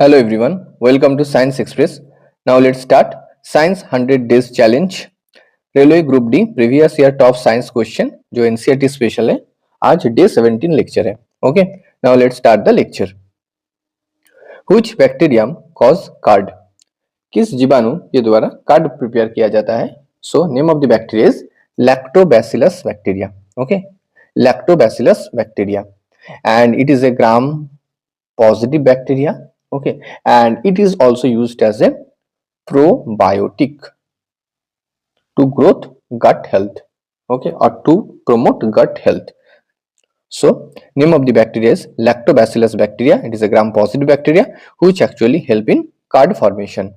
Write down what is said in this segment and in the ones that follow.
Hello everyone, welcome to Science Express. Now let's start Science 100 Days Challenge. Railway group D previous year top science question जो NCERT special है. आज day 17 lecture है. Okay, now let's start the lecture. Which bacterium cause card? किस जीवाणु के द्वारा card prepare किया जाता है? So name of the bacteria is lactobacillus bacteria. Okay, lactobacillus bacteria, and it is a gram positive bacteria. Okay, and it is also used as a probiotic to growth gut health. Okay, or to promote gut health. So name of the bacteria is lactobacillus bacteria. It is a gram positive bacteria which actually help in card formation.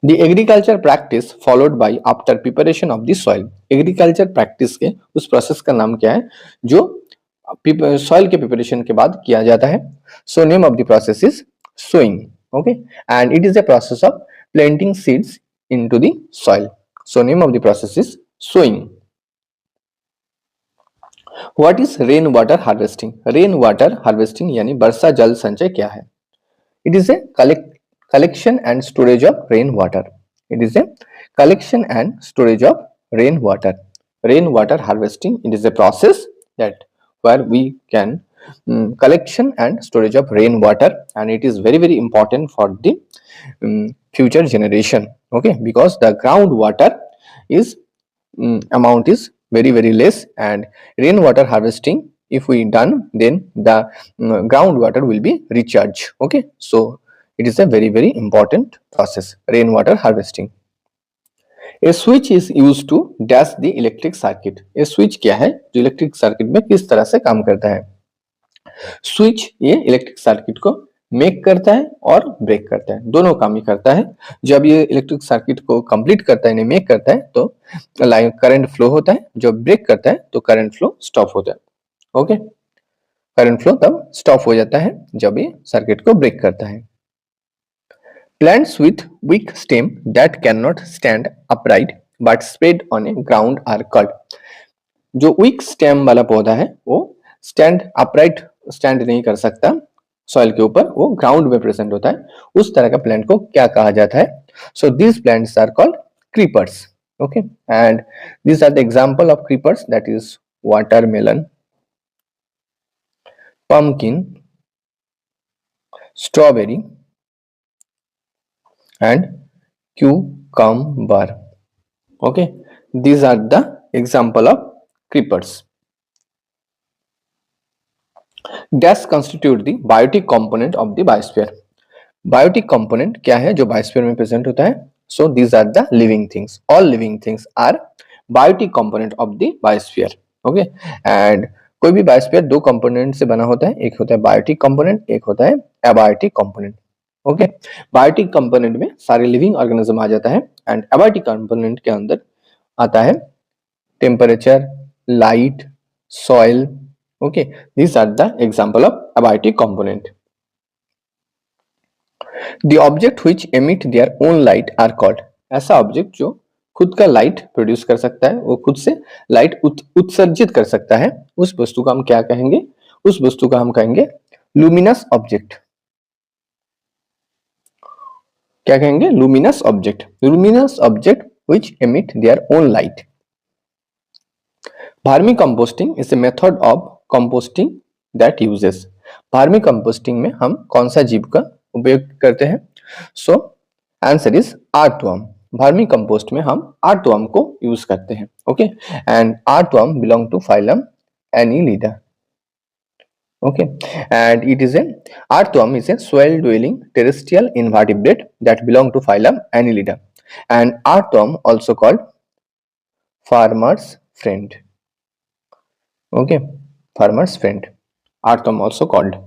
The agriculture practice followed by after preparation of the soil. Agriculture practice के उस process का नाम क्या है जो soil के preparation के बाद किया जाता है? So name of the process is sowing. Okay, and it is a process of planting seeds into the soil. So name of the process is sowing. What is rain water harvesting? Rain water harvesting यानी वर्षा जल संचय क्या है? It is a collection and storage of rainwater. It is a collection and storage of rainwater. Rainwater harvesting, it is a process that where we can collection and storage of rainwater, and it is very important for the future generation. Okay, because the groundwater is amount is very less, and rainwater harvesting if we done, then the groundwater will be recharged. Okay, so it is a very important process, rainwater harvesting. A switch is used to dash the electric circuit. A switch क्या है जो electric circuit में किस तरह से काम करता है? स्विच ये इलेक्ट्रिक सर्किट को मेक करता है और ब्रेक करता है, दोनों काम ही करता है. जब ये इलेक्ट्रिक सर्किट को कंप्लीट करता है, मेक करता है, तो लाइन करंट फ्लो होता है. जब ब्रेक करता है तो करंट फ्लो स्टॉप होता है. ओके, करंट फ्लो तब स्टॉप हो जाता है जब ये सर्किट को ब्रेक करता है. Plants with weak stem that cannot stand upright but spread on a ground are called. जो weak stem वाला पौधा है वो stand upright stand नहीं कर सकता सॉइल के ऊपर, वो ग्राउंड में प्रेजेंट होता है, उस तरह का प्लांट को क्या कहा जाता है? सो these plants are called creepers. Okay, and these are the example of creepers, that is watermelon, pumpkin, strawberry and cucumber. Okay, these are the example of creepers. Dash constitute the biotic component of the biosphere. Biotic component क्या है जो biosphere में present होता है? So these are the living things. All living things are biotic component of the biosphere. Okay, and कोई भी biosphere दो component से बना होता है, एक होता है बायोटिक कंपोनेंट, एक होता है abiotic component. Okay, biotic component में सारे लिविंग ऑर्गेनिज्म आ जाता है, एंड एबायोटिक कंपोनेंट के अंदर आता है temperature, light, soil. Okay, these are the example of abiotic component. The object which emit their own light are called. ऐसा ऑब्जेक्ट जो खुद का लाइट प्रोड्यूस कर सकता है, वो खुद से लाइट उत्सर्जित कर सकता है, उस वस्तु का हम क्या कहेंगे? उस वस्तु का हम कहेंगे लुमिनस ऑब्जेक्ट. क्या कहेंगे? Luminous object. Luminous object which emit their own light. Vermi composting is a method of composting that uses. Vermi composting में हम कौन सा जीव का उपयोग करते हैं? So answer is earthworm. Vermi compost में हम earthworm को यूज करते हैं. Okay, and earthworm belong to phylum Annelida. Okay, and it is a earthworm is a soil dwelling terrestrial invertebrate that belong to phylum Annelida, and earthworm also called farmer's friend. Okay, farmer's friend, earthworm also called.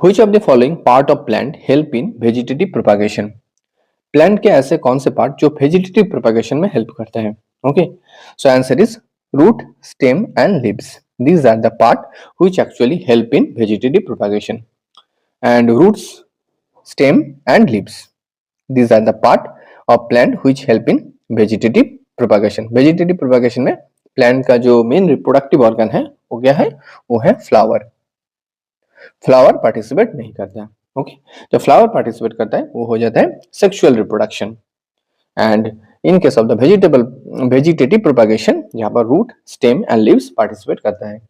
Which of the following part of plant help in vegetative propagation? Plant के ऐसे कौन से part जो vegetative propagation में help करते हैं? Okay, so answer is root, stem and leaves. These are the part which actually help in vegetative propagation. And roots, stem and leaves, these are the part of plant which help in vegetative propagation. Vegetative propagation में plant का जो main reproductive organ है वो क्या है? वो है flower. Flower participate नहीं करता है। ओके, जो फ्लावर पार्टिसिपेट करता है वो हो जाता है sexual reproduction. And in case of the vegetative propagation, यहाँ पर root, stem and leaves participate करता है।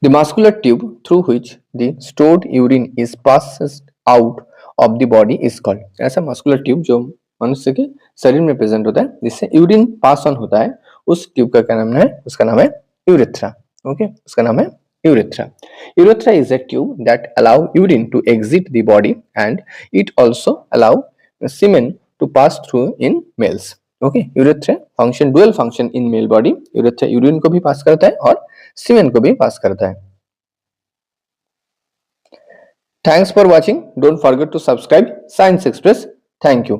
The muscular tube through which the stored urine is passed out of the body is called, ऐसा मस्कुलर ट्यूब जो मनुष्य के शरीर में प्रेजेंट होता है जिससे यूरिन पास ऑन होता है, उस ट्यूब का क्या नाम है? उसका नाम है यूरेथ्रा। ओके, उसका नाम है urethra. Urethra is a tube that allow urine to exit the body and it also allow semen to pass through in males. Okay, urethra function, dual function in male body. Urethra urine को भी pass करता है और सीमेन को भी pass करता है। Thanks for watching, don't forget to subscribe Science Express. Thank you.